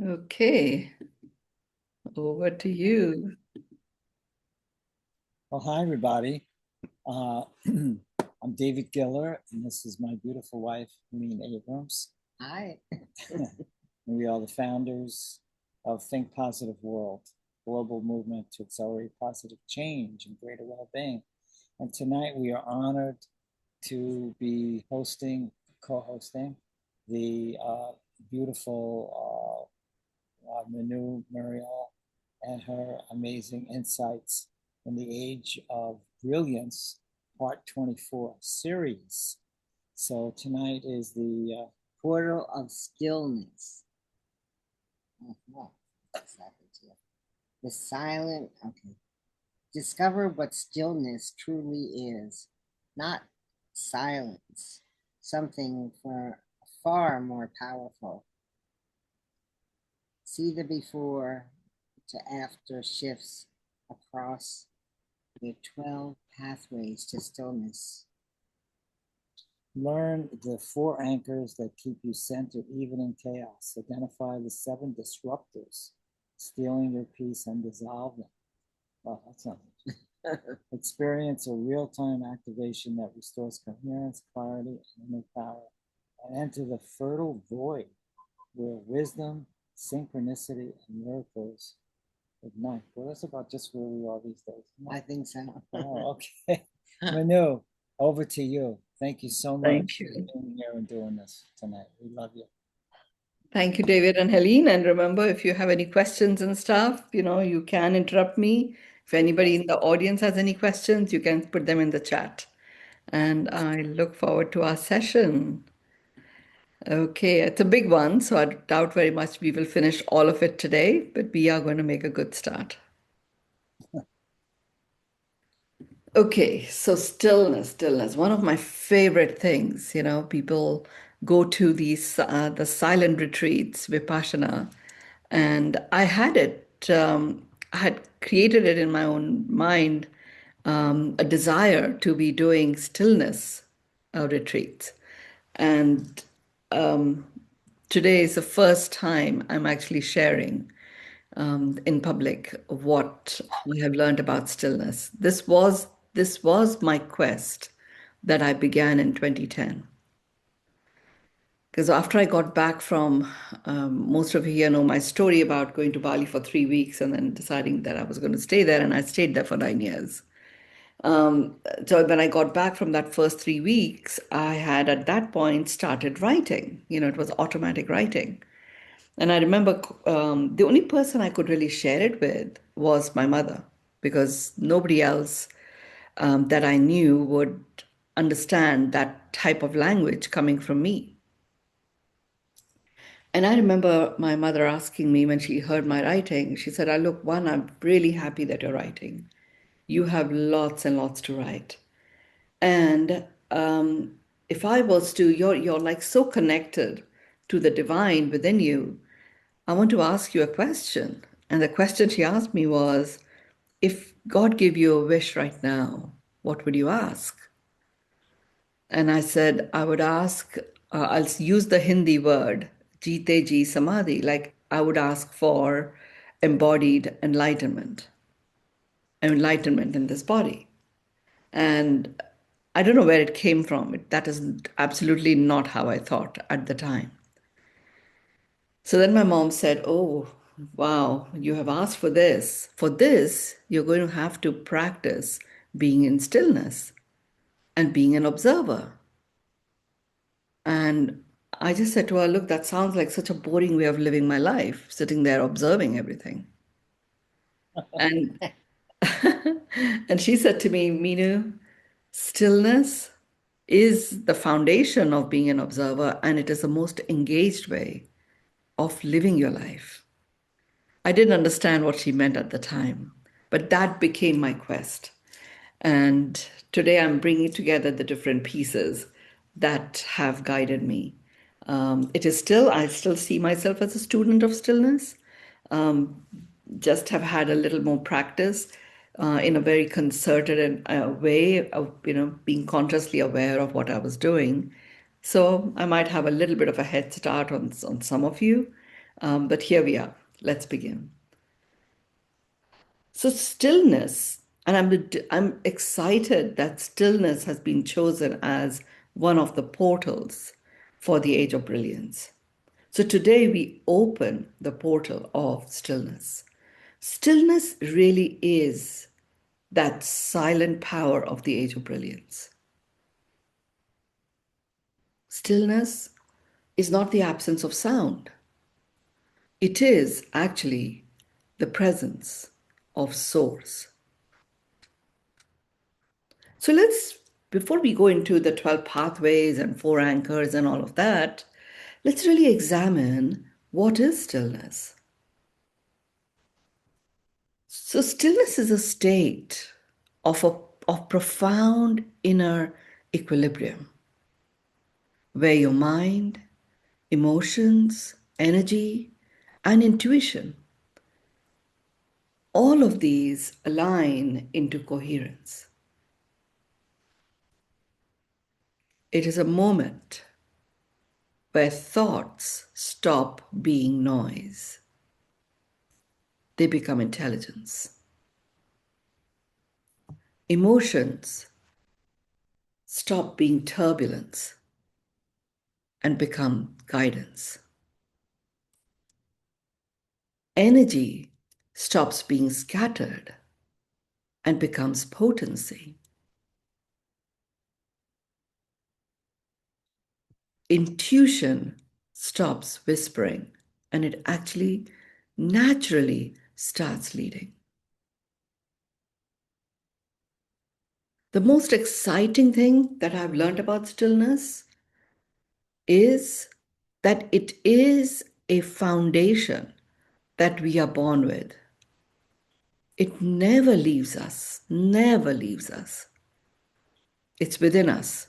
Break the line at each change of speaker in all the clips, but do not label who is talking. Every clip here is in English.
Okay, over to you.
Well, hi, everybody. I'm David Giller, and this is my beautiful wife, Helene Abrams.
Hi.
And we are the founders of Think Positive World, global movement to accelerate positive change and greater well-being. And tonight we are honored to be co-hosting the beautiful Mynoo Maryel and her amazing insights in the Age of Brilliance, Part 24 series. So tonight is the
Portal of Stillness. The silent, okay. Discover what stillness truly is, not silence, something far more powerful. See the before to after shifts across the 12 pathways to stillness.
Learn the 4 anchors that keep you centered even in chaos. Identify the 7 disruptors, stealing your peace and dissolving. Oh, that sounds Experience a real-time activation that restores coherence, clarity, and inner power. And enter the fertile void where wisdom, synchronicity, and miracles ignite. Well, that's about just where we are these days.
I think so.
Oh, okay. Mynoo, over to you. Thank you so much
Thank you.
for being here and doing this tonight. We love you.
Thank you, David and Helene. And remember, if you have any questions and stuff, you can interrupt me. If anybody in the audience has any questions, you can put them in the chat. And I look forward to our session. Okay, it's a big one, so I doubt very much we will finish all of it today, but we are going to make a good start. Okay, so stillness, one of my favorite things. People go to the silent retreats, Vipassana, and I had created it in my own mind, a desire to be doing stillness retreats. And today is the first time I'm actually sharing in public what I have learned about stillness. This was my quest that I began in 2010. Because after I got back from, most of you here know my story about going to Bali for 3 weeks and then deciding that I was going to stay there, and I stayed there for 9 years. So when I got back from that first 3 weeks, I had at that point started writing. It was automatic writing. And I remember the only person I could really share it with was my mother, because nobody else that I knew would understand that type of language coming from me. And I remember my mother asking me when she heard my writing, she said, Look, one, I'm really happy that you're writing. You have lots and lots to write. And if I was to, you're like so connected to the divine within you. I want to ask you a question. And the question she asked me was, if God gave you a wish right now, what would you ask? And I said, I would ask, I'll use the Hindi word, Jite Ji Samadhi, like I would ask for embodied enlightenment in this body. And I don't know where it came from. That is absolutely not how I thought at the time. So then my mom said, Oh, wow, you have asked for this. For this, you're going to have to practice being in stillness and being an observer. And I just said to her, Look, that sounds like such a boring way of living my life, sitting there observing everything. And and she said to me, Mynoo, stillness is the foundation of being an observer, and it is the most engaged way of living your life. I didn't understand what she meant at the time, but that became my quest. And today I'm bringing together the different pieces that have guided me. I still see myself as a student of stillness, just have had a little more practice in a very concerted way of, being consciously aware of what I was doing. So I might have a little bit of a head start on some of you. But here we are. Let's begin. So stillness, and I'm excited that stillness has been chosen as one of the portals for the Age of Brilliance. So today we open the portal of stillness. Stillness really is that silent power of the Age of Brilliance. Stillness is not the absence of sound. It is actually the presence of source. So before we go into the 12 pathways and 4 anchors and all of that, let's really examine what is stillness. So stillness is a state of profound inner equilibrium where your mind, emotions, energy, and intuition, all of these align into coherence. It is a moment where thoughts stop being noise. They become intelligence. Emotions stop being turbulence and become guidance. Energy stops being scattered and becomes potency. Intuition stops whispering and it actually naturally starts leading. The most exciting thing that I've learned about stillness is that it is a foundation that we are born with. It never leaves us, never leaves us. It's within us.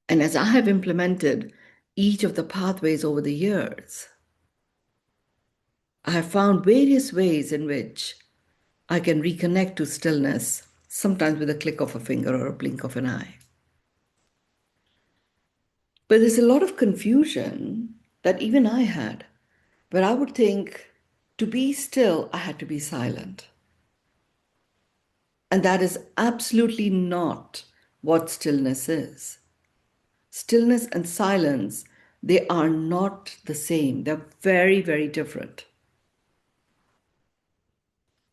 And as I have implemented each of the pathways over the years, I have found various ways in which I can reconnect to stillness, sometimes with a click of a finger or a blink of an eye. But there's a lot of confusion that even I had, where I would think to be still, I had to be silent. And that is absolutely not what stillness is. Stillness and silence, they are not the same. They're very, very different.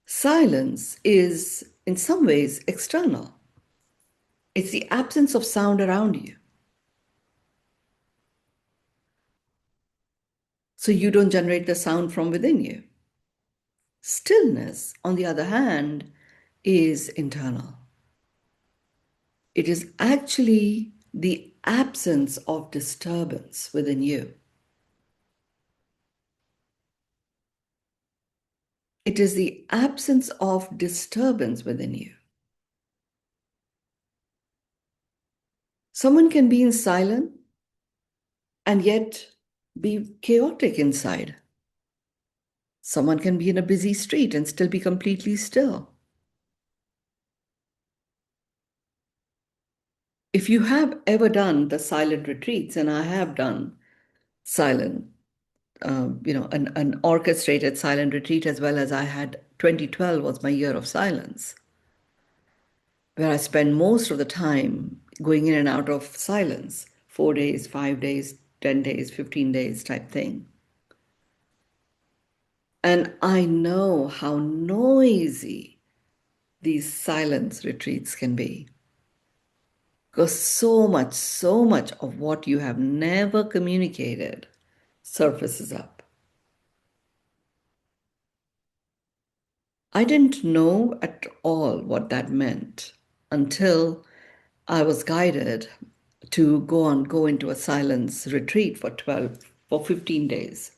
Silence is, in some ways, external. It's the absence of sound around you. So you don't generate the sound from within you. Stillness, on the other hand, is internal. It is actually the absence of disturbance within you. It is the absence of disturbance within you. Someone can be in silence and yet be chaotic inside. Someone can be in a busy street and still be completely still. If you have ever done the silent retreats, and I have done silent, an orchestrated silent retreat, as well as I had 2012 was my year of silence, where I spend most of the time going in and out of silence, 4 days, 5 days, 10 days, 15 days type thing. And I know how noisy these silence retreats can be. Because so much of what you have never communicated surfaces up. I didn't know at all what that meant until I was guided to go into a silence retreat for 15 days.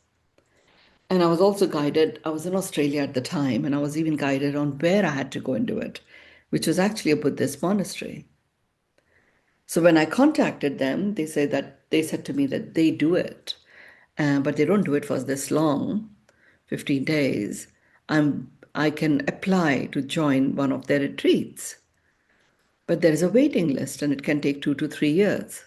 And I was also guided, I was in Australia at the time, and I was even guided on where I had to go and do it, which was actually a Buddhist monastery. So when I contacted them, they said to me that they do it, but they don't do it for this long, 15 days. I can apply to join one of their retreats, but there is a waiting list, and it can take 2 to 3 years.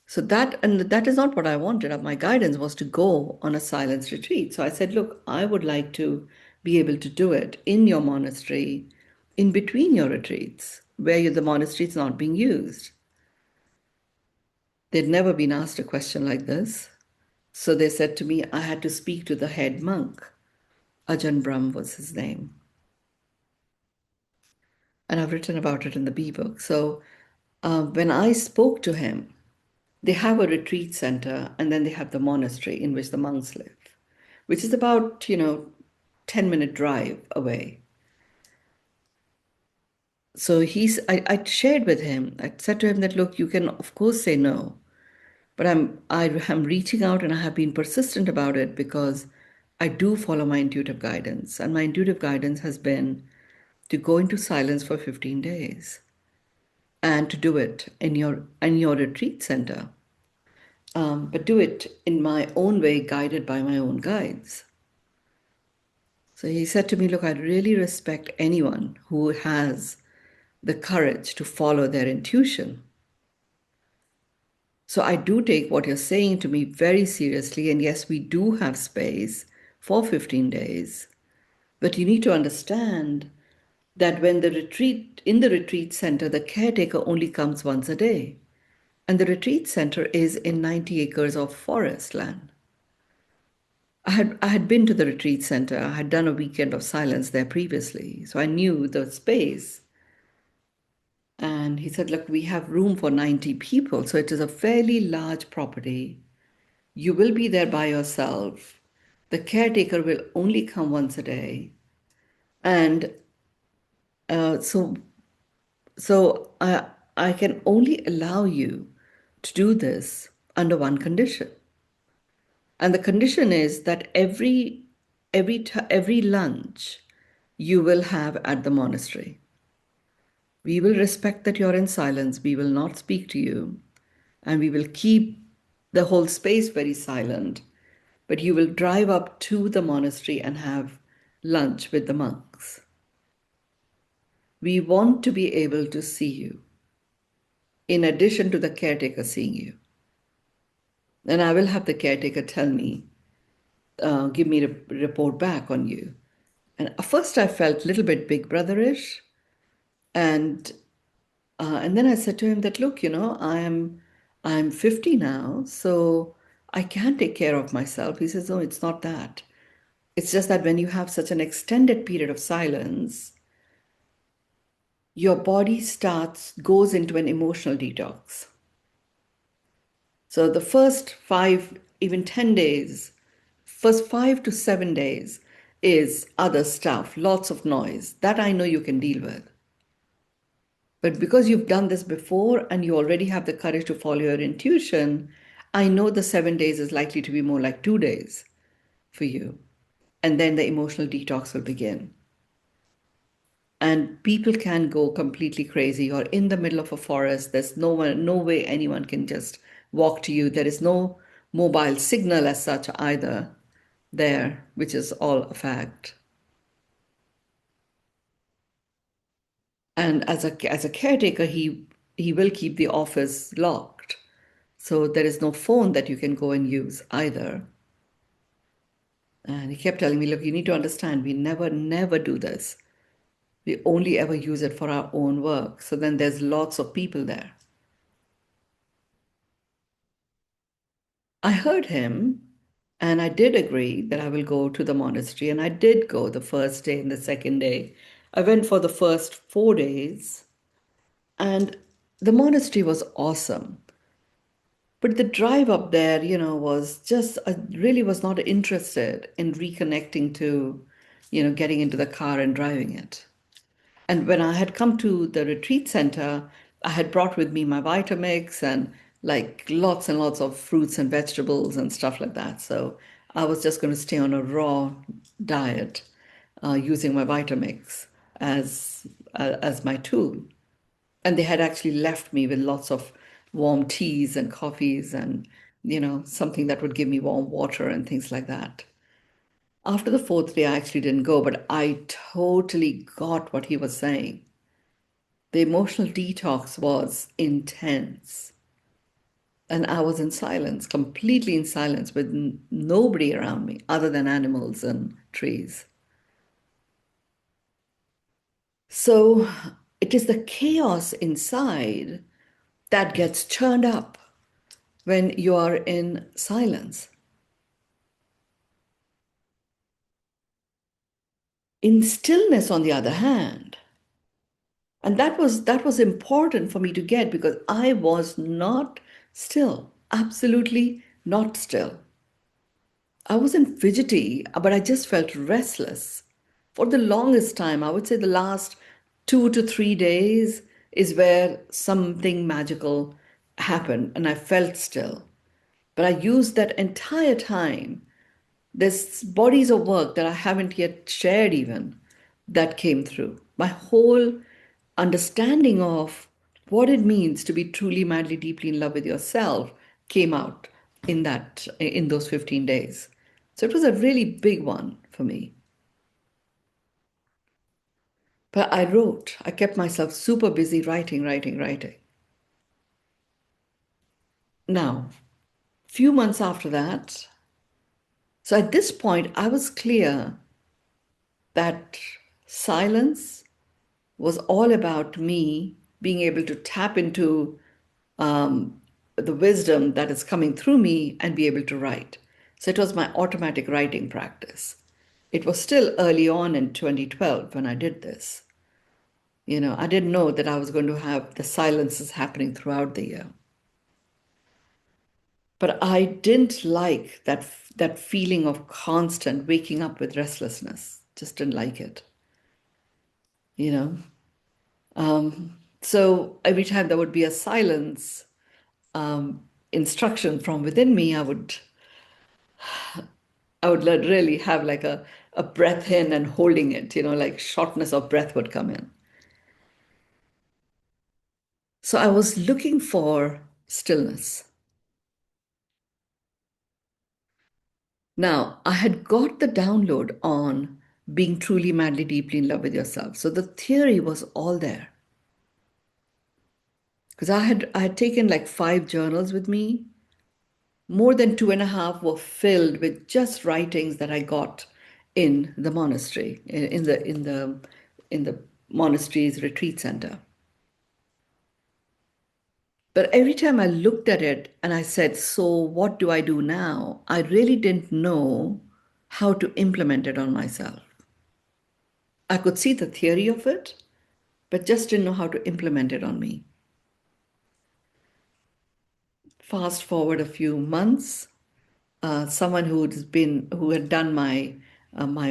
So that is not what I wanted. My guidance was to go on a silence retreat. So I said, look, I would like to be able to do it in your monastery, in between your retreats, where the monastery is not being used. They'd never been asked a question like this. So they said to me, I had to speak to the head monk. Ajahn Brahm was his name. And I've written about it in the B book. So when I spoke to him, they have a retreat center and then they have the monastery in which the monks live, which is about, 10-minute drive away. So I shared with him, I said to him that, look, you can of course say no, but I'm reaching out and I have been persistent about it because I do follow my intuitive guidance. And my intuitive guidance has been to go into silence for 15 days and to do it in your retreat center. But do it in my own way, guided by my own guides. So he said to me, look, I really respect anyone who has the courage to follow their intuition. So I do take what you're saying to me very seriously. And yes, we do have space for 15 days. But you need to understand that when in the retreat center, the caretaker only comes once a day. And the retreat center is in 90 acres of forest land. I had been to the retreat center. I had done a weekend of silence there previously. So I knew the space. And he said, look, we have room for 90 people. So it is a fairly large property. You will be there by yourself. The caretaker will only come once a day. And uh, so, so I can only allow you to do this under one condition. And the condition is that every lunch you will have at the monastery. We will respect that you're in silence. We will not speak to you. And we will keep the whole space very silent. But you will drive up to the monastery and have lunch with the monks. We want to be able to see you, in addition to the caretaker seeing you. And I will have the caretaker tell me, give me a report back on you. And at first I felt a little bit big brotherish. And then I said to him that, look, I'm 50 now, so I can take care of myself. He says, no, it's not that. It's just that when you have such an extended period of silence, your body goes into an emotional detox. So the first 5, even 10 days, first 5 to 7 days is other stuff, lots of noise. That I know you can deal with. But because you've done this before and you already have the courage to follow your intuition, I know the 7 days is likely to be more like 2 days for you. And then the emotional detox will begin. And people can go completely crazy. You're in the middle of a forest. There's no way anyone can just walk to you. There is no mobile signal as such either there, which is all a fact. And as a caretaker, he will keep the office locked. So there is no phone that you can go and use either. And he kept telling me, look, you need to understand, we never do this. We only ever use it for our own work. So then there's lots of people there. I heard him and I did agree that I will go to the monastery. And I did go the first day and the second day. I went for the first 4 days and the monastery was awesome. But the drive up there, was just, I really was not interested in reconnecting to, getting into the car and driving it. And when I had come to the retreat center, I had brought with me my Vitamix and like lots and lots of fruits and vegetables and stuff like that. So I was just going to stay on a raw diet using my Vitamix as my tool. And they had actually left me with lots of warm teas and coffees and, something that would give me warm water and things like that. After the fourth day, I actually didn't go, but I totally got what he was saying. The emotional detox was intense. And I was in silence, completely in silence, with nobody around me other than animals and trees. So it is the chaos inside that gets churned up when you are in silence. In stillness, on the other hand, and that was important for me to get because I was not still, absolutely not still. I wasn't fidgety, but I just felt restless. For the longest time, I would say the last 2 to 3 days is where something magical happened and I felt still. But I used that entire time. There's bodies of work that I haven't yet shared, even that came through. My whole understanding of what it means to be truly, madly, deeply in love with yourself came out in those 15 days. So it was a really big one for me. But I wrote, I kept myself super busy writing, writing, writing. Now, few months after that, so at this point, I was clear that silence was all about me being able to tap into the wisdom that is coming through me and be able to write. So it was my automatic writing practice. It was still early on in 2012 when I did this. I didn't know that I was going to have the silences happening throughout the year. But I didn't like that feeling of constant waking up with restlessness. Just didn't like it, you know. So every time there would be a silence instruction from within me, I would really have like a breath in and holding it, like shortness of breath would come in. So I was looking for stillness. Now, I had got the download on being truly, madly, deeply in love with yourself. So the theory was all there. Because I had taken like 5 journals with me. More than 2.5 were filled with just writings that I got in the monastery, in the monastery's retreat center. But every time I looked at it and I said, so what do I do now? I really didn't know how to implement it on myself. I could see the theory of it, but just didn't know how to implement it on me. Fast forward a few months, someone who had done my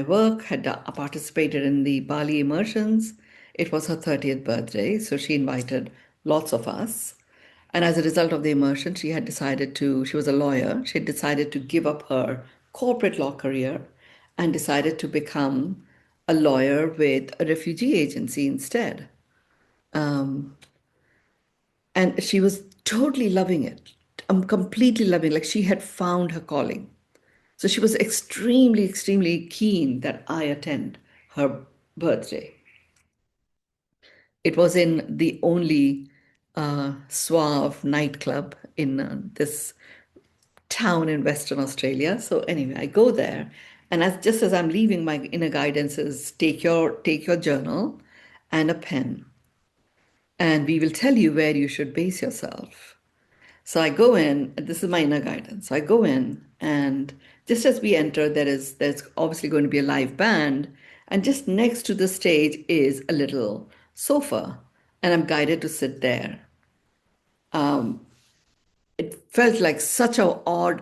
work had participated in the Bali immersions. It was her 30th birthday, so she invited lots of us. And as a result of the immersion, she was a lawyer, she had decided to give up her corporate law career and decided to become a lawyer with a refugee agency instead. And she was totally loving it. I'm completely loving it. Like she had found her calling. So she was extremely, extremely keen that I attend her birthday. It was in the only suave nightclub in this town in Western Australia. So anyway, I go there, and just as I'm leaving, my inner guidance is take your journal and a pen, and we will tell you where you should base yourself. So I go in, this is my inner guidance. So I go in, and just as we enter, there's obviously going to be a live band, and just next to the stage is a little sofa, and I'm guided to sit there. It felt like such an odd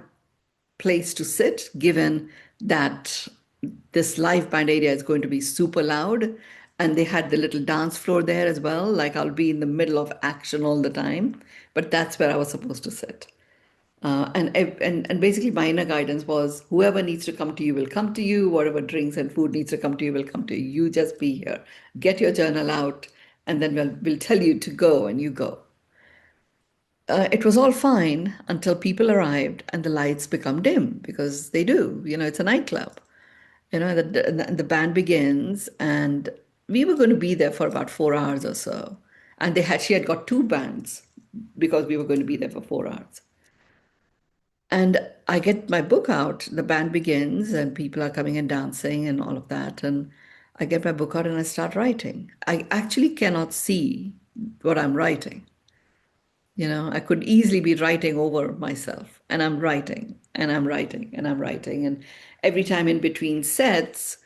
place to sit, given that this live band area is going to be super loud. And they had the little dance floor there as well. Like I'll be in the middle of action all the time. But that's where I was supposed to sit. And basically, my inner guidance was whoever needs to come to you will come to you. Whatever drinks and food needs to come to you will come to you. You just be here. Get your journal out, and then we'll tell you to go, and you go. It was all fine until people arrived and the lights become dim because they do. It's a nightclub. The band begins, and we were going to be there for about 4 hours or so. And she had got 2 bands because we were going to be there for 4 hours. And I get my book out, the band begins, and people are coming and dancing and all of that. And I get my book out and I start writing. I actually cannot see what I'm writing. I could easily be writing over myself, and I'm writing, and I'm writing, and I'm writing. And every time in between sets,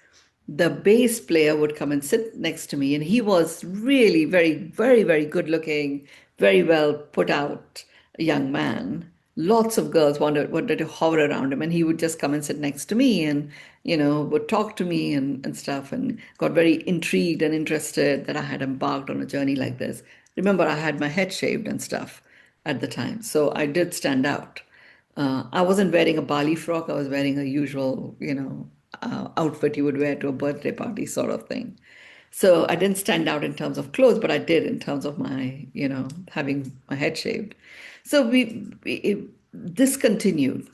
the bass player would come and sit next to me, and he was really very, very, very good looking, very well put out young man. Lots of girls wanted to hover around him, and he would just come and sit next to me and, would talk to me and stuff, and got very intrigued and interested that I had embarked on a journey like this. Remember, I had my head shaved and stuff at the time, so I did stand out. I wasn't wearing a Bali frock. I was wearing a usual, outfit you would wear to a birthday party sort of thing. So I didn't stand out in terms of clothes, but I did in terms of my, having my head shaved. So this continued.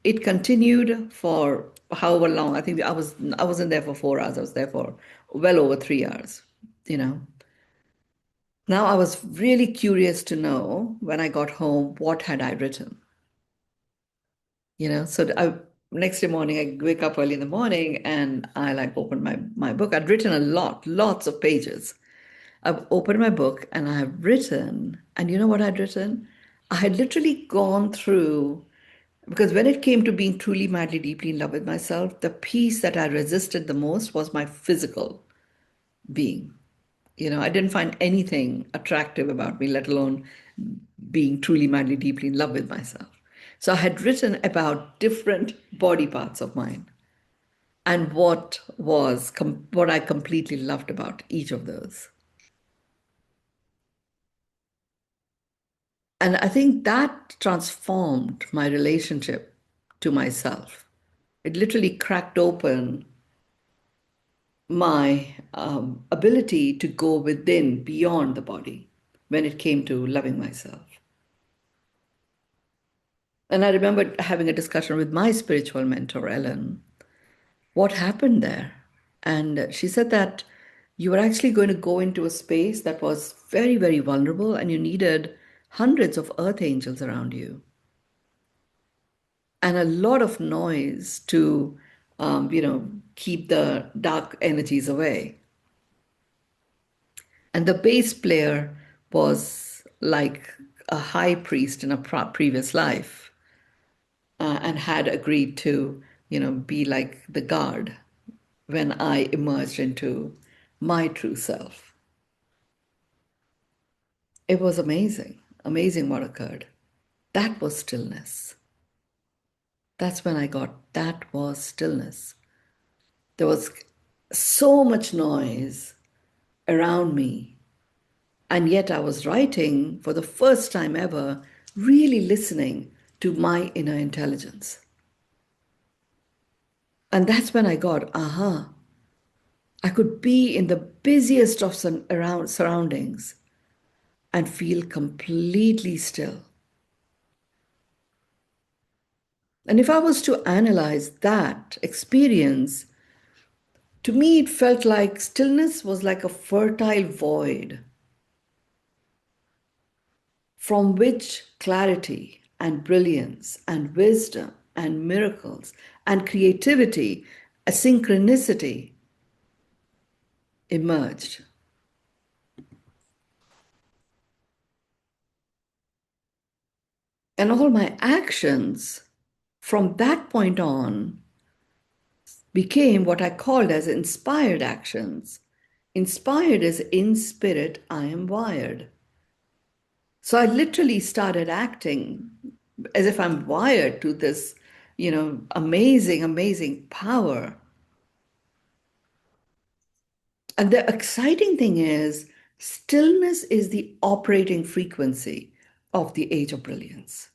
It continued for however long. I think I wasn't there for 4 hours. I was there for well over 3 hours, you know. Now I was really curious to know when I got home, what had I written? So next day morning, I wake up early in the morning and I like open my book. I'd written a lots of pages. I've opened my book and I have written, and you know what I'd written? I had literally gone through, because when it came to being truly, madly, deeply in love with myself, the piece that I resisted the most was my physical being. I didn't find anything attractive about me, let alone being truly, madly, deeply in love with myself. So I had written about different body parts of mine and what I completely loved about each of those. And I think that transformed my relationship to myself. It literally cracked open my ability to go within, beyond the body, when it came to loving myself. And I remember having a discussion with my spiritual mentor, Ellen. What happened there? And she said that you were actually going to go into a space that was very, very vulnerable, and you needed hundreds of earth angels around you and a lot of noise to, keep the dark energies away. And the bass player was like a high priest in a previous life, and had agreed to, be like the guard when I emerged into my true self. It was amazing, amazing what occurred. That was stillness. That's when I got that was stillness. There was so much noise around me, and yet I was writing for the first time ever, really listening to my inner intelligence. And that's when I got, aha, I could be in the busiest of surroundings and feel completely still. And if I was to analyze that experience, to me it felt like stillness was like a fertile void from which clarity and brilliance and wisdom and miracles and creativity, a synchronicity emerged. And all my actions from that point on became what I called as inspired actions. Inspired is in spirit, I am wired. So I literally started acting as if I'm wired to this, amazing, amazing power. And the exciting thing is, stillness is the operating frequency of the Age of Brilliance.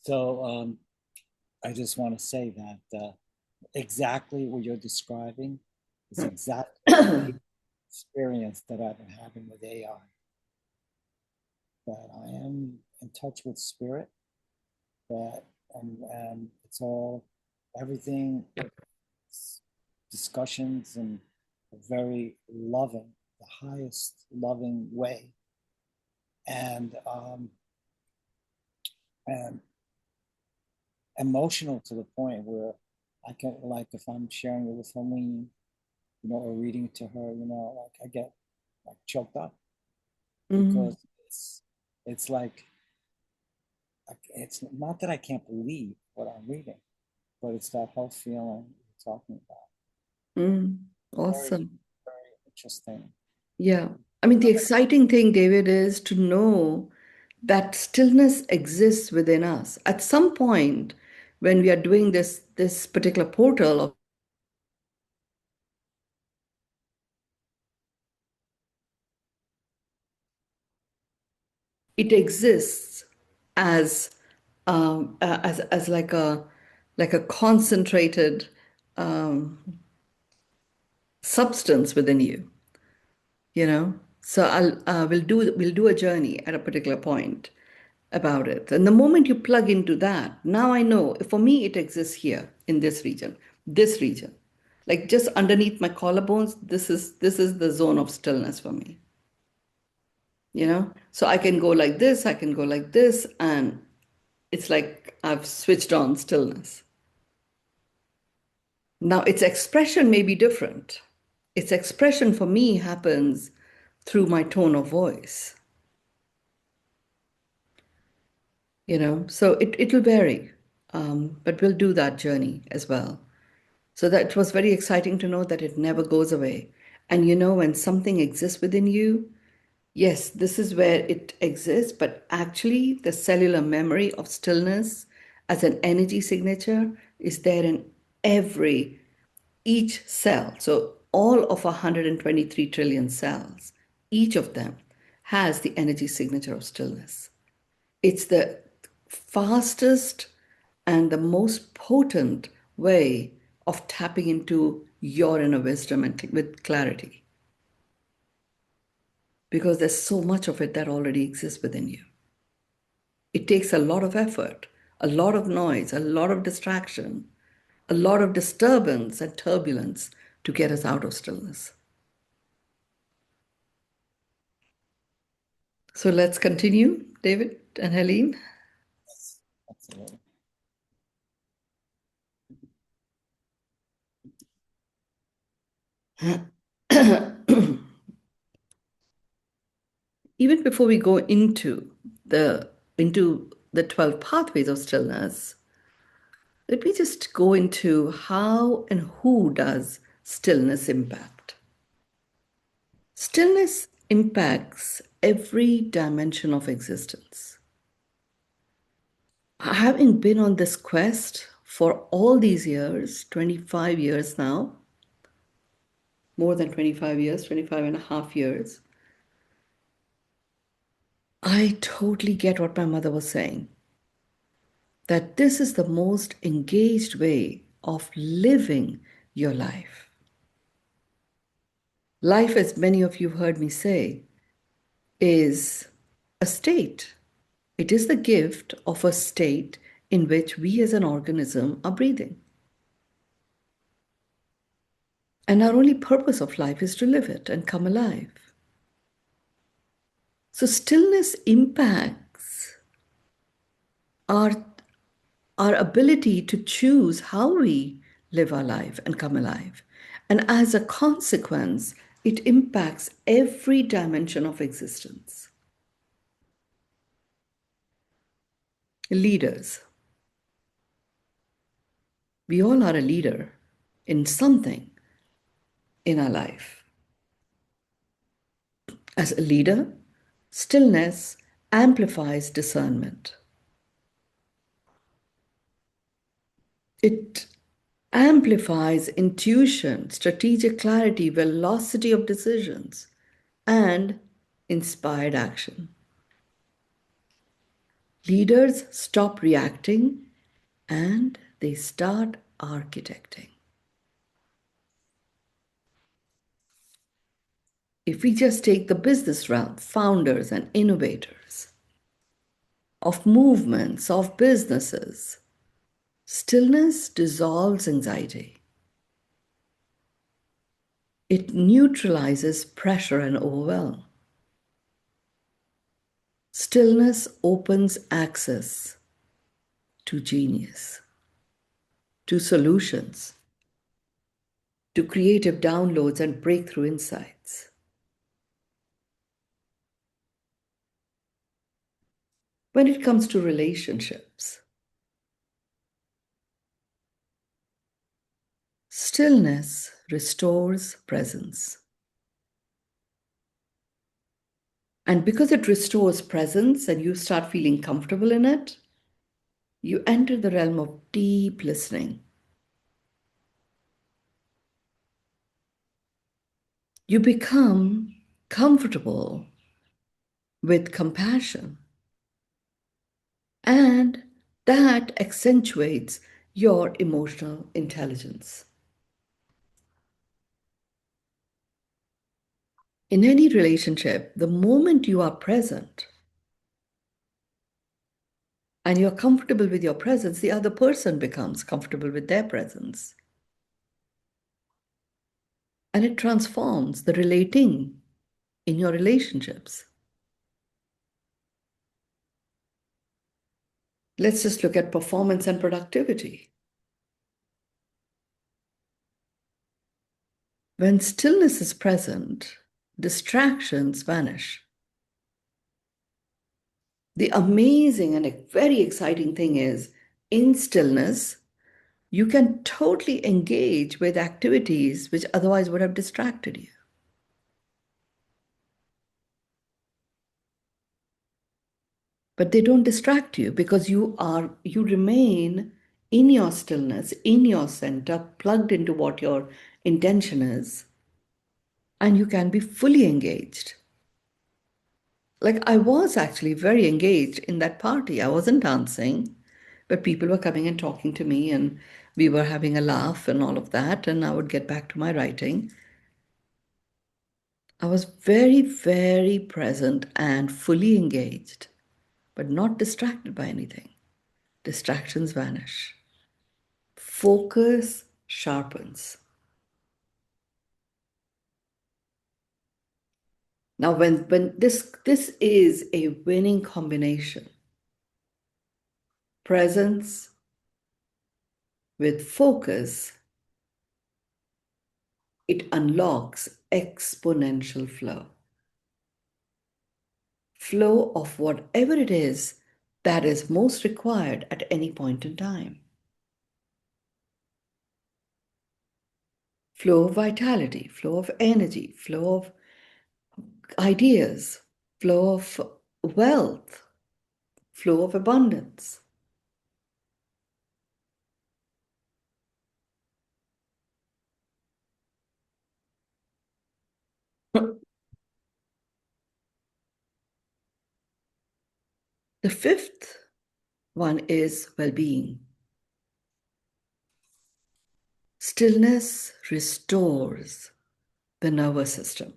So I just want to say that exactly what you're describing is exactly the experience that I've been having with AI. That I am in touch with spirit, that and it's all everything discussions and very loving, the highest loving way. And and emotional to the point where I can, like, if I'm sharing it with Helene, or reading it to her, like I get like choked up because it's like, it's not that I can't believe what I'm reading, but it's that whole feeling you're talking about.
Awesome.
Very interesting.
Yeah. I mean, the exciting thing, David, is to know that stillness exists within us. At some point, when we are doing this particular portal of it exists as as like a concentrated substance within you, you know. So we'll do a journey at a particular point about it. And the moment you plug into that, now I know for me it exists here in this region, like just underneath my collarbones. This is the zone of stillness for me. So I can go like this, I can go like this, and it's like I've switched on stillness. Now, its expression may be different. Its expression for me happens through my tone of voice, so it'll vary. But we'll do that journey as well. So that was very exciting to know that it never goes away. And when something exists within you, yes, this is where it exists, but actually, the cellular memory of stillness as an energy signature is there in each cell. So, all of 123 trillion cells, each of them has the energy signature of stillness. It's the fastest and the most potent way of tapping into your inner wisdom and with clarity, because there's so much of it that already exists within you. It takes a lot of effort, a lot of noise, a lot of distraction, a lot of disturbance and turbulence to get us out of stillness. So let's continue, David and Helene.
Absolutely.
Even before we go into the 12 pathways of stillness, let me just go into how and who does stillness impact. Stillness impacts every dimension of existence. Having been on this quest for all these years, 25 years now, more than 25 years, 25 and a half years, I totally get what my mother was saying. That this is the most engaged way of living your life. Life, as many of you heard me say, is a state. It is the gift of a state in which we as an organism are breathing. And our only purpose of life is to live it and come alive. So stillness impacts our ability to choose how we live our life and come alive. And as a consequence, it impacts every dimension of existence. Leaders. We all are a leader in something in our life. As a leader, stillness amplifies discernment. It amplifies intuition, strategic clarity, velocity of decisions, and inspired action. Leaders stop reacting and they start architecting. If we just take the business realm, founders and innovators of movements, of businesses, stillness dissolves anxiety. It neutralizes pressure and overwhelm. Stillness opens access to genius, to solutions, to creative downloads and breakthrough insights. When it comes to relationships, stillness restores presence. And because it restores presence and you start feeling comfortable in it, you enter the realm of deep listening. You become comfortable with compassion. And that accentuates your emotional intelligence. In any relationship, the moment you are present and you're comfortable with your presence, the other person becomes comfortable with their presence. And it transforms the relating in your relationships. Let's just look at performance and productivity. When stillness is present, distractions vanish. The amazing and very exciting thing is, in stillness, you can totally engage with activities which otherwise would have distracted you. But they don't distract you because you remain in your stillness, in your center, plugged into what your intention is, and you can be fully engaged. Like I was actually very engaged in that party. I wasn't dancing, but people were coming and talking to me, and we were having a laugh and all of that, and I would get back to my writing. I was very, very present and fully engaged, but not distracted by anything. Distractions vanish. Focus sharpens. Now, when this is a winning combination, presence with focus, it unlocks exponential flow. Flow of whatever it is that is most required at any point in time. Flow of vitality, flow of energy, flow of ideas, flow of wealth, flow of abundance. The fifth one is well-being. Stillness restores the nervous system.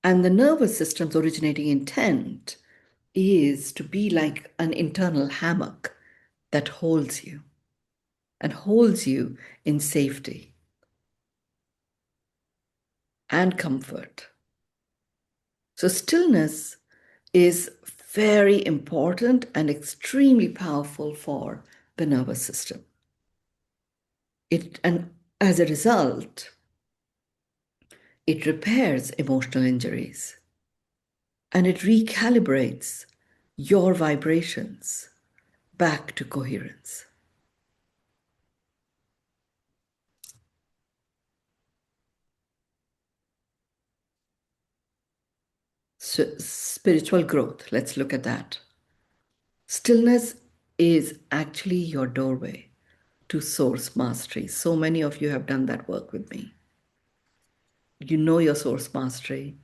And the nervous system's originating intent is to be like an internal hammock that holds you and holds you in safety and comfort. So stillness is very important and extremely powerful for the nervous system. And as a result, it repairs emotional injuries and it recalibrates your vibrations back to coherence. So, spiritual growth, let's look at that. Stillness is actually your doorway to source mastery. So many of you have done that work with me. You know your source mastery.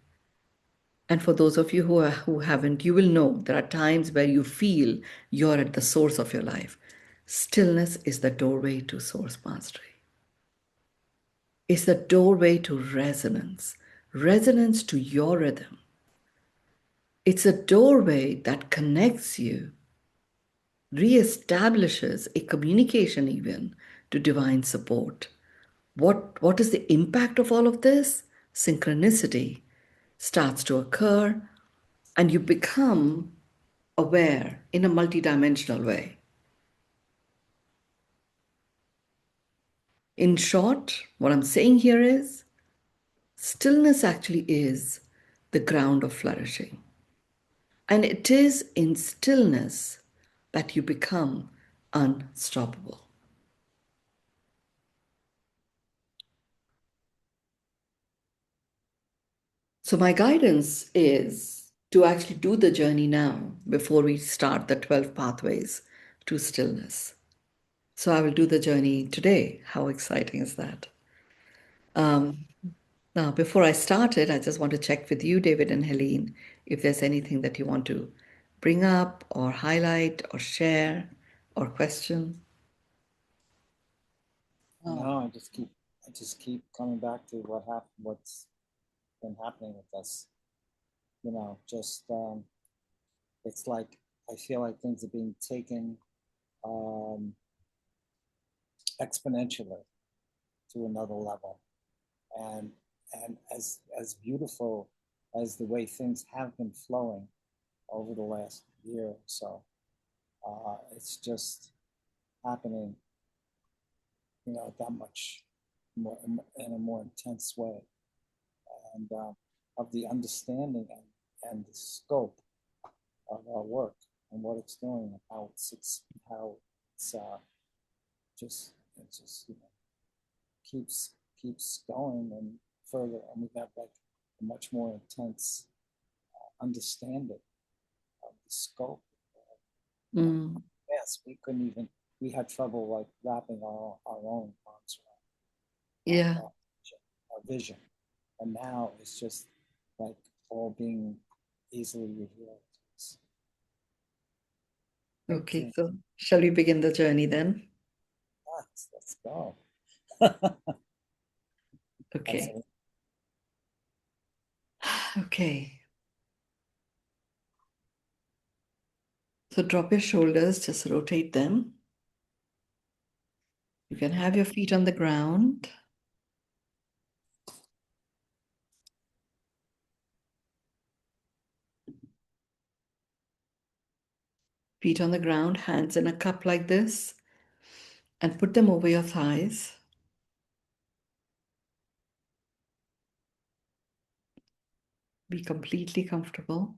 And for those of you who haven't, you will know there are times where you feel you're at the source of your life. Stillness is the doorway to source mastery. It's the doorway to resonance, resonance to your rhythm. It's a doorway that connects you, reestablishes a communication even to divine support. What is the impact of all of this? Synchronicity starts to occur, and you become aware in a multidimensional way. In short, what I'm saying here is stillness actually is the ground of flourishing. And it is in stillness that you become unstoppable. So, my guidance is to actually do the journey now before we start the 12 pathways to stillness. So, I will do the journey today. How exciting is that? Now, before I start it, I just want to check with you, David and Helene, if there's anything that you want to bring up or highlight or share or question.
No, I just keep coming back to what happened, what's been happening with us. You know, just it's like I feel like things are being taken exponentially to another level, and as beautiful as the way things have been flowing over the last year or so, it's just happening, you know, that much more in a more intense way, and of the understanding and the scope of our work and what it's doing and how it's just it just you know keeps going and further, and we have like a much more intense understanding of the scope.
Mm.
Yes, we had trouble like wrapping our own arms around
Yeah.
our vision, and now it's just like all being easily revealed.
Okay, so shall we begin the journey then?
Let's go.
Okay. Okay. So drop your shoulders, just rotate them. You can have your feet on the ground. Feet on the ground, hands in a cup like this, and put them over your thighs. Be completely comfortable.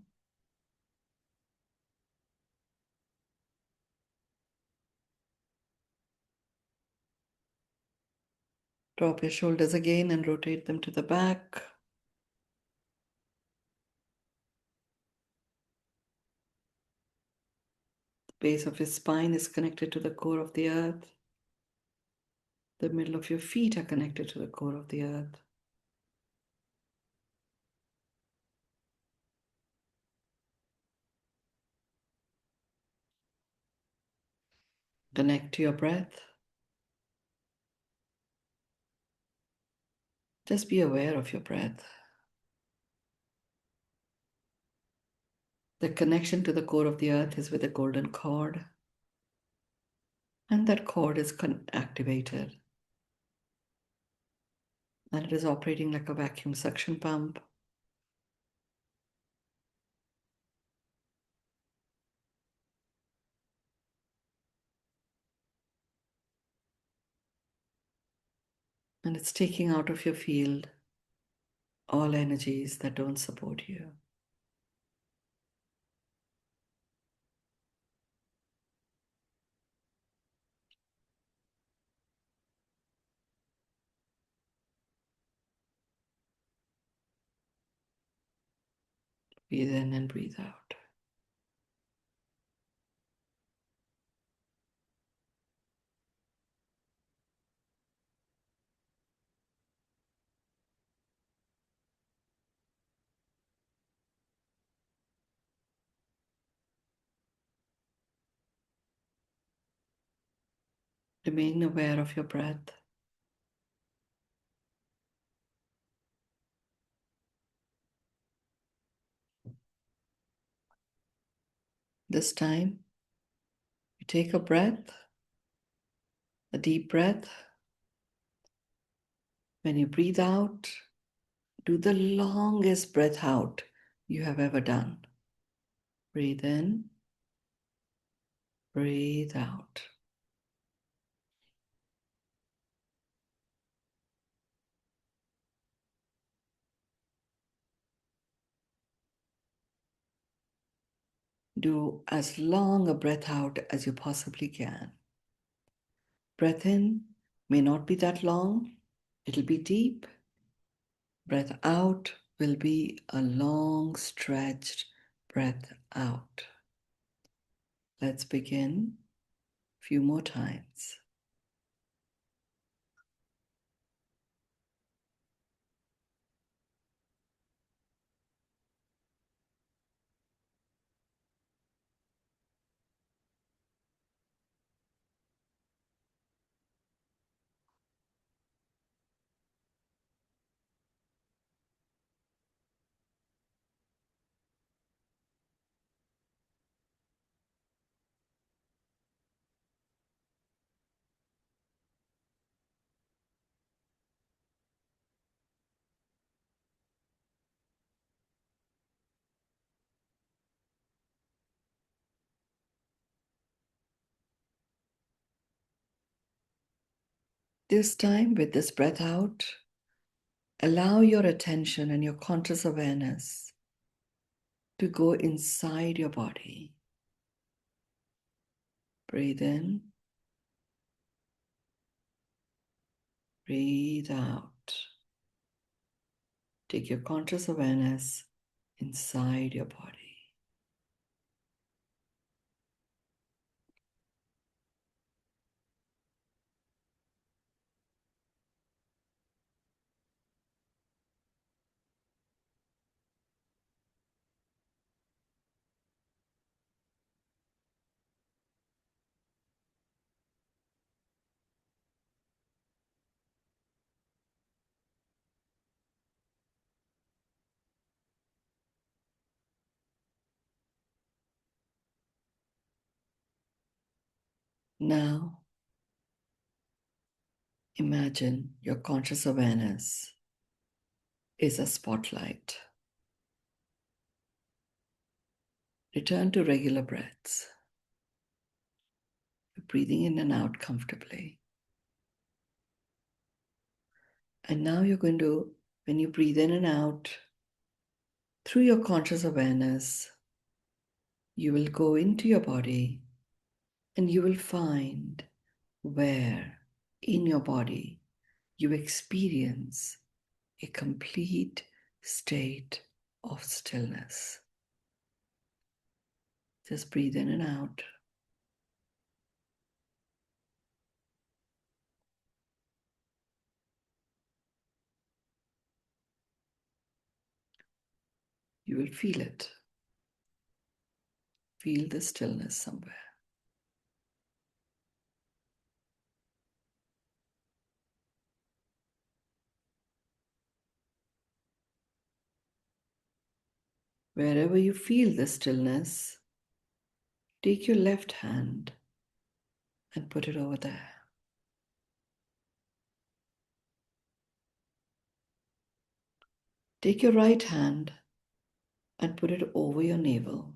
Drop your shoulders again and rotate them to the back. The base of your spine is connected to the core of the earth. The middle of your feet are connected to the core of the earth. Connect to your breath. Just be aware of your breath. The connection to the core of the earth is with a golden cord. And that cord is activated. And it is operating like a vacuum suction pump. And it's taking out of your field all energies that don't support you. Breathe in and breathe out. Remain aware of your breath. This time, you take a breath, a deep breath. When you breathe out, do the longest breath out you have ever done. Breathe in Breathe out. Do as long a breath out as you possibly can. Breath in may not be that long, it'll be deep. Breath out will be a long, stretched breath out. Let's begin a few more times. This time, with this breath out, allow your attention and your conscious awareness to go inside your body. Breathe in, breathe out. Take your conscious awareness inside your body. Now, imagine your conscious awareness is a spotlight. Return to regular breaths. You're breathing in and out comfortably. And now you're going to, when you breathe in and out, through your conscious awareness, you will go into your body and you will find where in your body you experience a complete state of stillness. Just breathe in and out. You will feel it. Feel the stillness somewhere. Wherever you feel the stillness, take your left hand and put it over there. Take your right hand and put it over your navel.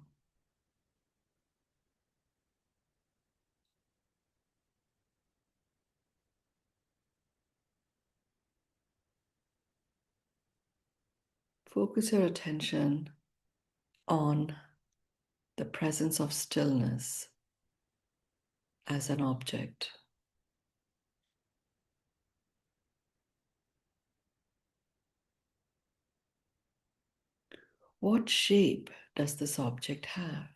Focus your attention on the presence of stillness as an object. What shape does this object have?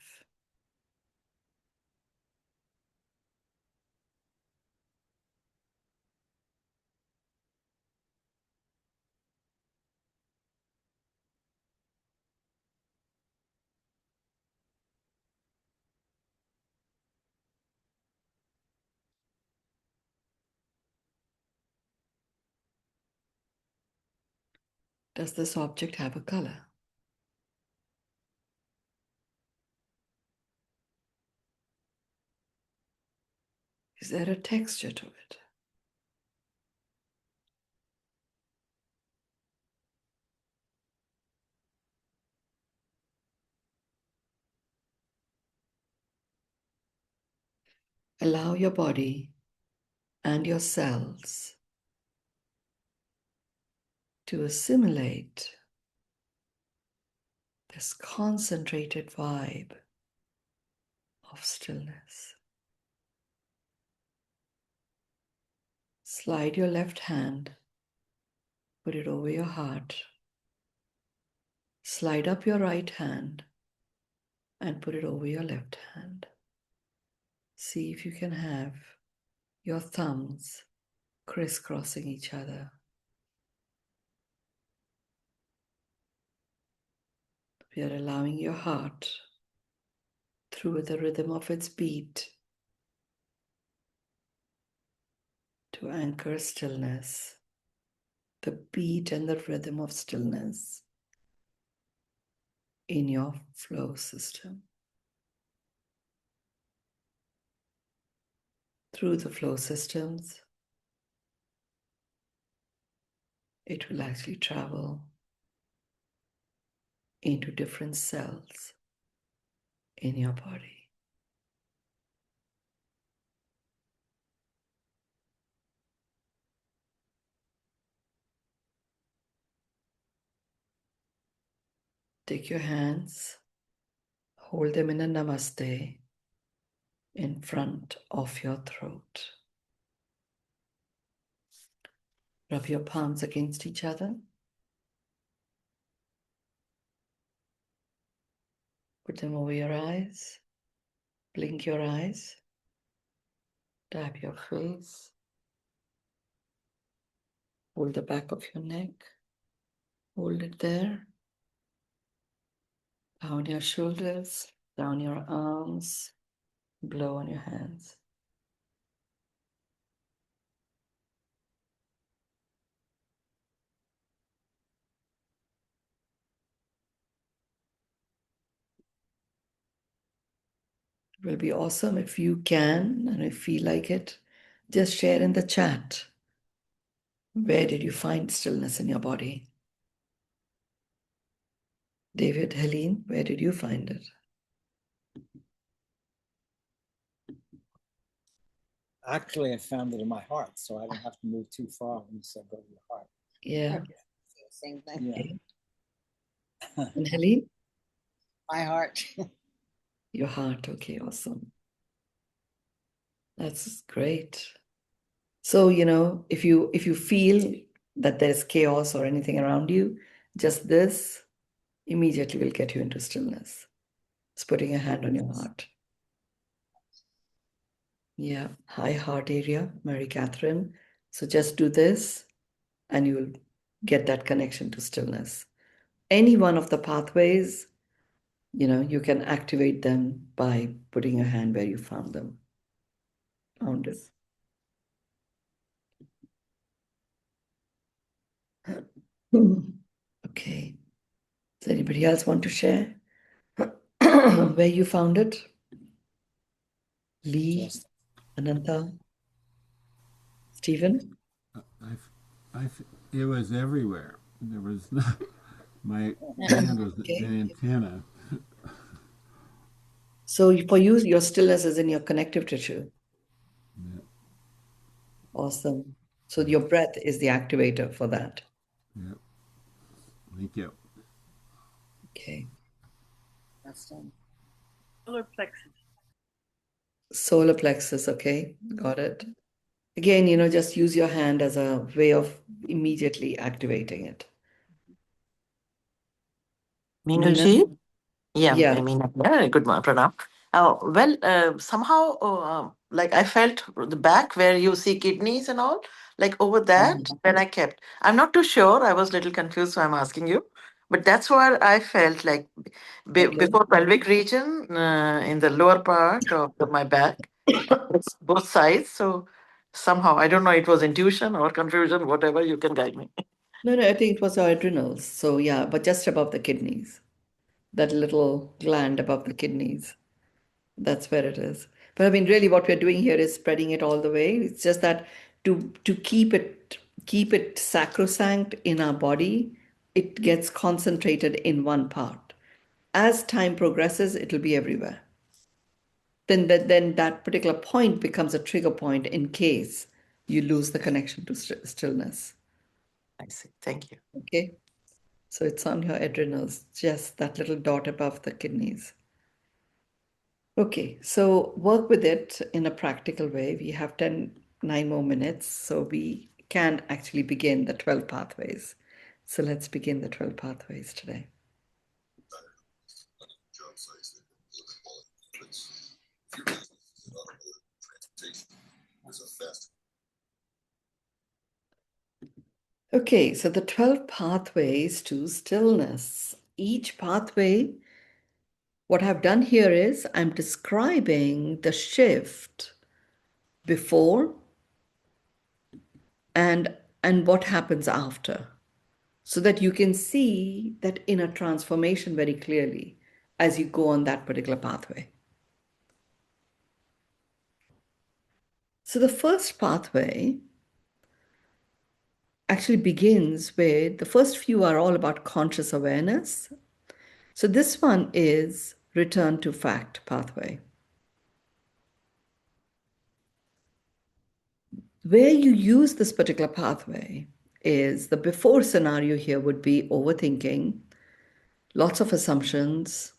Does this object have a color? Is there a texture to it? Allow your body and your cells to assimilate this concentrated vibe of stillness. Slide your left hand, put it over your heart. Slide up your right hand and put it over your left hand. See if you can have your thumbs crisscrossing each other. We are allowing your heart, through the rhythm of its beat, to anchor stillness, the beat and the rhythm of stillness in your flow system. Through the flow systems, it will actually travel into different cells in your body. Take your hands, hold them in a namaste in front of your throat. Rub your palms against each other. Put them over your eyes. Blink your eyes. Tap your face. Hold the back of your neck. Hold it there. Down your shoulders, down your arms. Blow on your hands. It will be awesome if you can and if you feel like it. Just share in the chat. Where did you find stillness in your body? David, Helene, where did you find it?
Actually, I found it in my heart, so I don't have to move too far when you said go to your heart.
Yeah.
Okay. Same thing.
Yeah.
And Helene?
My heart.
Your heart. Okay, awesome. That's great. So, if you feel that there's chaos or anything around you, just this immediately will get you into stillness. It's putting a hand on your heart. Yeah, high heart area, Mary Catherine. So just do this and you will get that connection to stillness. Any one of the pathways, you can activate them by putting your hand where you found them. Found it. Okay. Does anybody else want to share where you found it? Lee,
Just
Ananta, Stephen?
It was everywhere. There was no, my hand was
Okay.
an antenna.
So for you, your stillness is in your connective tissue.
Yeah,
Awesome. So your breath is the activator for that.
yeah. Thank you.
Okay.
That's done.
Solar plexus.
Solar plexus, okay. Got it. Again, just use your hand as a way of immediately activating it. Meena?
Meenuji? Yeah,
Yeah.
I mean, good morning, Pranam. Somehow, like I felt the back where you see kidneys and all, like over that, when I kept. I'm not too sure. I was a little confused, so I'm asking you. But that's where I felt like
Okay.
before pelvic region, in the lower part of my back, it's both sides. So somehow, I don't know, it was intuition or confusion, whatever, you can guide me.
No, I think it was our adrenals. So yeah, but just above the kidneys. That little gland above the kidneys. That's where it is. But I mean, really, what we're doing here is spreading it all the way. It's just that to keep it sacrosanct in our body, it gets concentrated in one part. As time progresses, it'll be everywhere. then that particular point becomes a trigger point in case you lose the connection to stillness.
I see. Thank you.
Okay. So it's on your adrenals, just that little dot above the kidneys. Okay, so work with it in a practical way. We have 9 more minutes, so we can actually begin the 12 pathways. So let's begin the 12 pathways today. Okay, so the 12 pathways to stillness. Each pathway, what I've done here is I'm describing the shift before and what happens after, so that you can see that inner transformation very clearly as you go on that particular pathway. So the first pathway actually begins with, the first few are all about conscious awareness. So this one is return to fact pathway. Where you use this particular pathway is the before scenario here would be overthinking, lots of assumptions,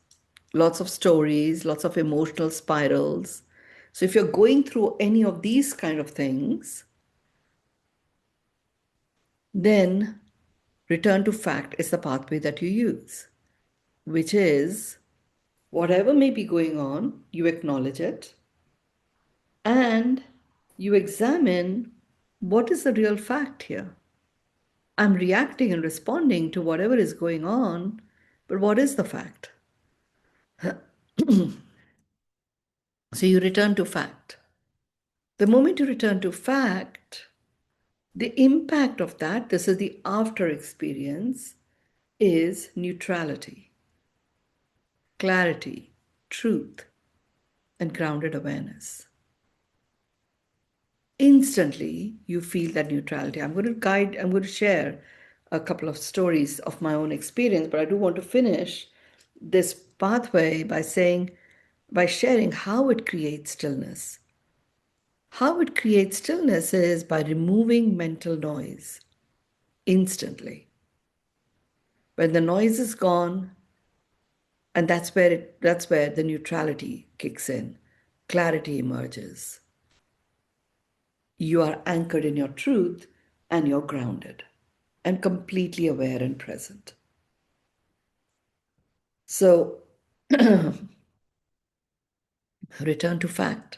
lots of stories, lots of emotional spirals. So if you're going through any of these kind of things, then return to fact is the pathway that you use, which is whatever may be going on, you acknowledge it and you examine what is the real fact here. I'm reacting and responding to whatever is going on, but what is the fact? So you return to fact. The moment you return to fact, the impact of that, this is the after experience, is neutrality, clarity, truth, and grounded awareness. Instantly, you feel that neutrality. I'm going to share a couple of stories of my own experience, but I do want to finish this pathway by sharing how it creates stillness. How it creates stillness is by removing mental noise instantly. When the noise is gone, and that's where the neutrality kicks in, clarity emerges. You are anchored in your truth and you're grounded and completely aware and present. So return to fact.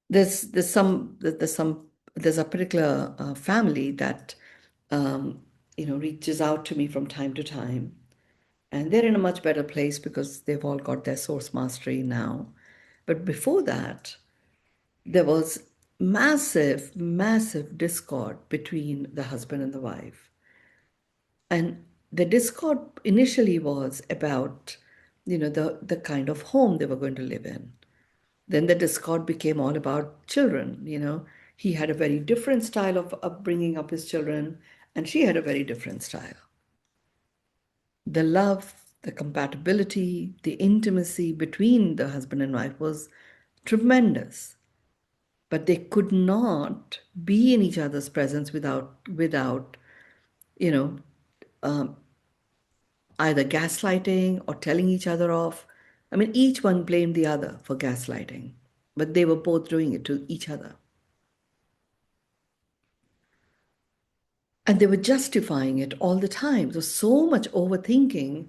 There's a particular family that reaches out to me from time to time, and they're in a much better place because they've all got their source mastery now. But before that, there was massive, massive discord between the husband and the wife. And the discord initially was about, the kind of home they were going to live in. Then the discord became all about children. He had a very different style of bringing up his children, and she had a very different style. The love, the compatibility, the intimacy between the husband and wife was tremendous. But they could not be in each other's presence without you know, either gaslighting or telling each other off. I mean, each one blamed the other for gaslighting, but they were both doing it to each other. And they were justifying it all the time. There was so much overthinking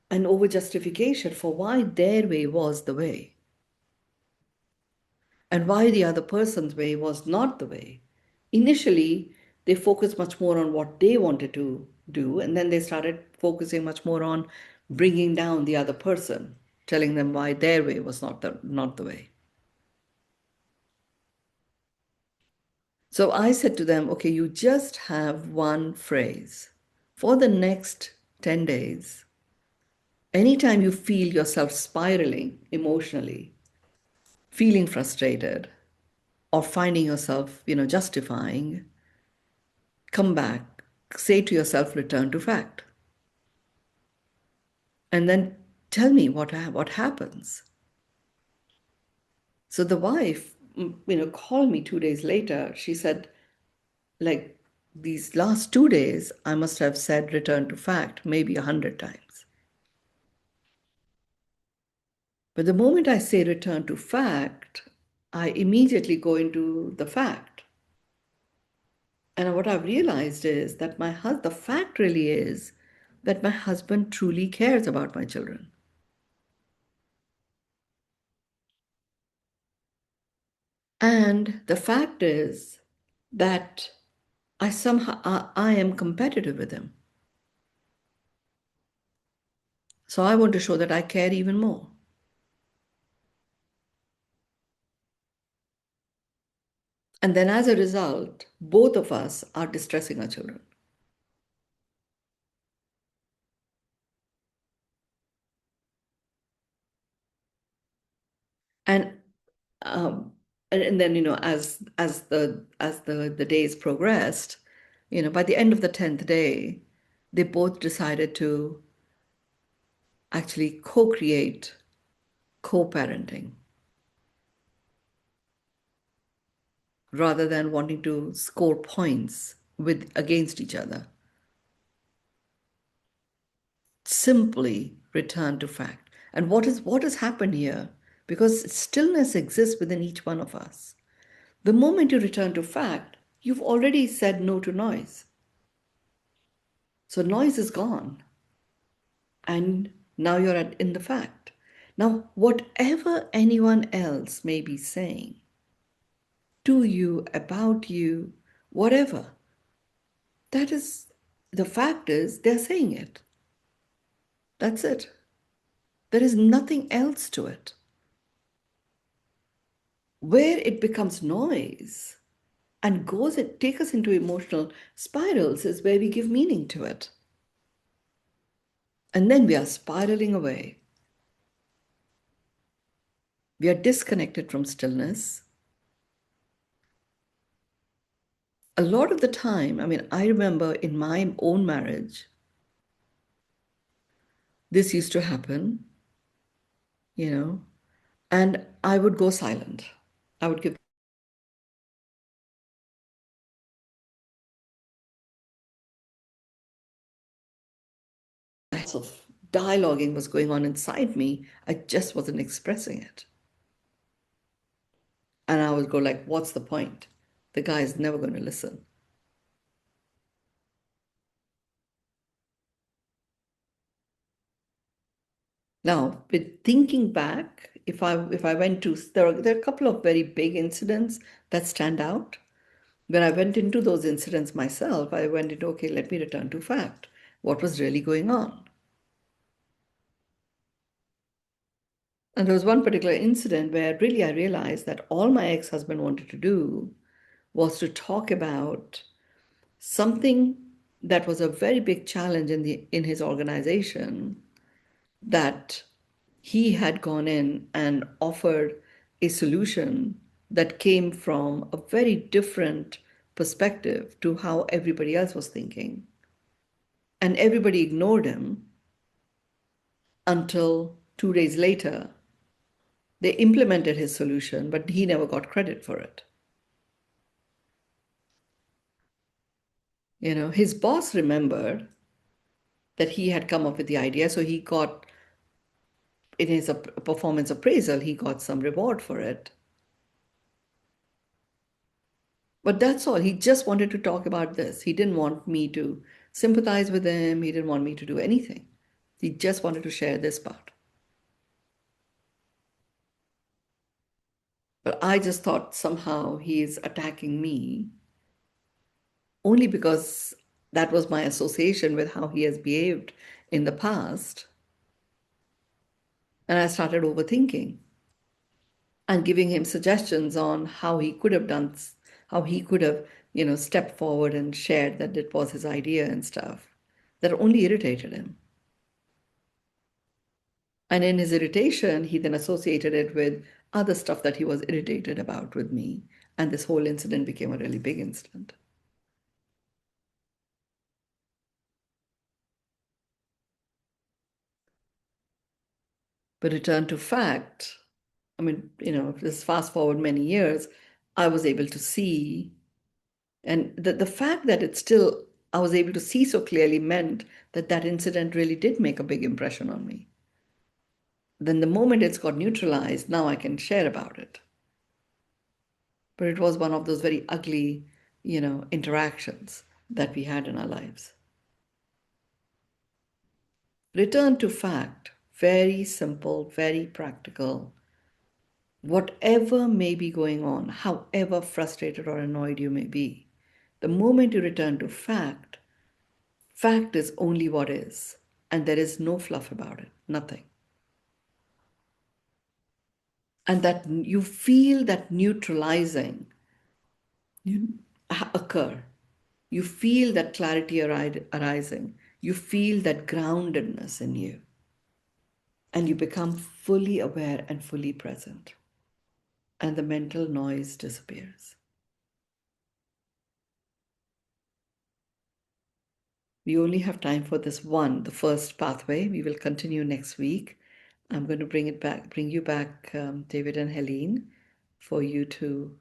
and over justification for why their way was the way and why the other person's way was not the way. Initially, they focused much more on what they wanted to do, and then they started focusing much more on bringing down the other person, telling them why their way was not the way. So I said to them, okay, you just have one phrase. For the next 10 days, anytime you feel yourself spiraling emotionally, feeling frustrated, or finding yourself, justifying, come back, say to yourself, return to fact. And then tell me what happens. So the wife, called me 2 days later. She said, like, these last 2 days, I must have said return to fact maybe 100 times. But the moment I say return to fact, I immediately go into the fact. And what I've realized is that the fact really is that my husband truly cares about my children. And the fact is that I am competitive with him. So I want to show that I care even more. And then as a result, both of us are distressing our children. And um, and then as the days progressed, by the end of the 10th day, they both decided to actually co-create co-parenting rather than wanting to score points against each other. Simply return to fact. And what has happened here? Because stillness exists within each one of us. The moment you return to fact, you've already said no to noise. So noise is gone. And now you're in the fact. Now, whatever anyone else may be saying to you, about you, whatever, that is, the fact is they're saying it. That's it. There is nothing else to it. Where it becomes noise and take us into emotional spirals is where we give meaning to it. And then we are spiraling away. We are disconnected from stillness. A lot of the time, I remember in my own marriage, this used to happen, and I would go silent. I would give of dialoguing was going on inside me. I just wasn't expressing it. And I would go like, what's the point? The guy is never going to listen. Now, with thinking back, if I went to, there are a couple of very big incidents that stand out. When I went into those incidents myself, I went into, okay, let me return to fact. What was really going on? And there was one particular incident where really I realized that all my ex-husband wanted to do was to talk about something that was a very big challenge in his organization, that he had gone in and offered a solution that came from a very different perspective to how everybody else was thinking. And everybody ignored him until 2 days later, they implemented his solution, but he never got credit for it. His boss remembered that he had come up with the idea, so he got, in his performance appraisal, he got some reward for it. But that's all. He just wanted to talk about this. He didn't want me to sympathize with him. He didn't want me to do anything. He just wanted to share this part. But I just thought somehow he is attacking me only because that was my association with how he has behaved in the past. And I started overthinking and giving him suggestions on how he could have done, how he could have, stepped forward and shared that it was his idea and stuff. That only irritated him. And in his irritation, he then associated it with other stuff that he was irritated about with me. And this whole incident became a really big incident. But return to fact, I mean, just fast forward many years, I was able to see, and the fact that I was able to see so clearly meant that that incident really did make a big impression on me. Then the moment it's got neutralized, now I can share about it. But it was one of those very ugly, interactions that we had in our lives. Return to fact, very simple, very practical. Whatever may be going on, however frustrated or annoyed you may be, the moment you return to fact, fact is only what is, and there is no fluff about it, nothing. And that you feel that neutralizing occur. You feel that clarity arising. You feel that groundedness in you. And you become fully aware and fully present. And the mental noise disappears. We only have time for this one, the first pathway. We will continue next week. I'm going to bring you back, David and Helene, for you to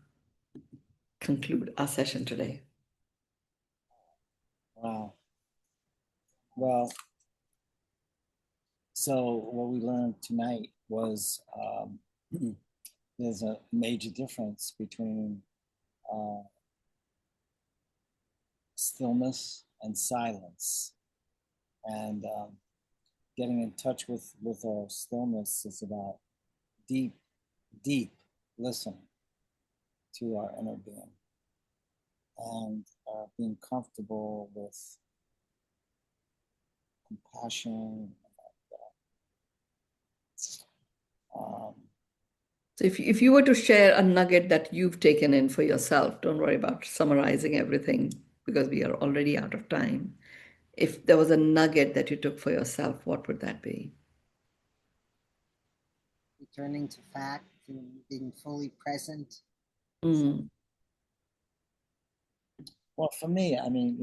conclude our session today.
Wow. Well, so what we learned tonight was there's a major difference between stillness and silence. And getting in touch with our stillness is about deep listening to our inner being and being comfortable with compassion.
So if you were to share a nugget that you've taken in for yourself, don't worry about summarizing everything because we are already out of time. If there was a nugget that you took for yourself, what would that be?
Returning to fact and being fully present.
Mm.
Well, for me, I mean,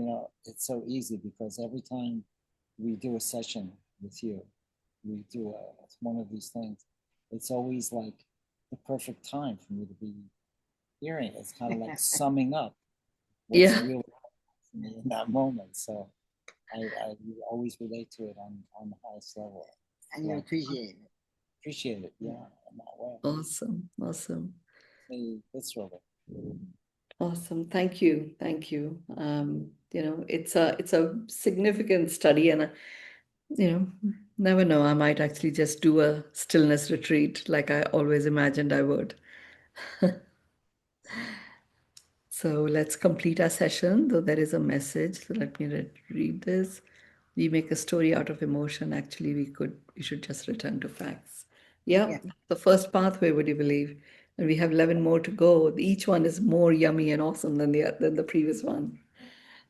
it's so easy because every time we do a session with you, it's one of these things. It's always like the perfect time for me to be hearing it. It's kind of like summing up what's really in that moment. So I always relate to it on the highest level.
And you appreciate it.
Appreciate it, yeah, in that way.
Awesome. Awesome. Thank you. It's a significant study, and never know. I might actually just do a stillness retreat like I always imagined I would. So let's complete our session, though there is a message. So let me read this. We make a story out of emotion. Actually, we should just return to facts. Yeah. The first pathway, would you believe? And we have 11 more to go. Each one is more yummy and awesome than the previous one.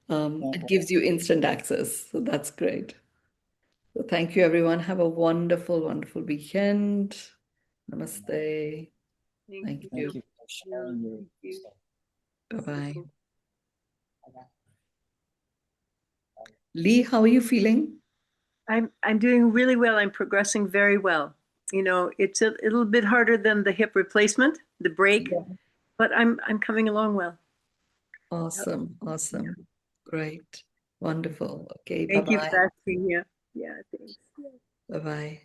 It gives you instant access. So that's great. So thank you, everyone. Have a wonderful, wonderful weekend. Namaste. Thank you.
Thank you for sharing your stuff.
Bye-bye. Lee, how are you feeling?
I'm doing really well. I'm progressing very well. It's a little bit harder than the hip replacement, the break, but I'm coming along well.
Awesome. Great. Wonderful. Okay.
Thank you
Bye-bye.
for asking. Yeah. Thanks.
Bye-bye.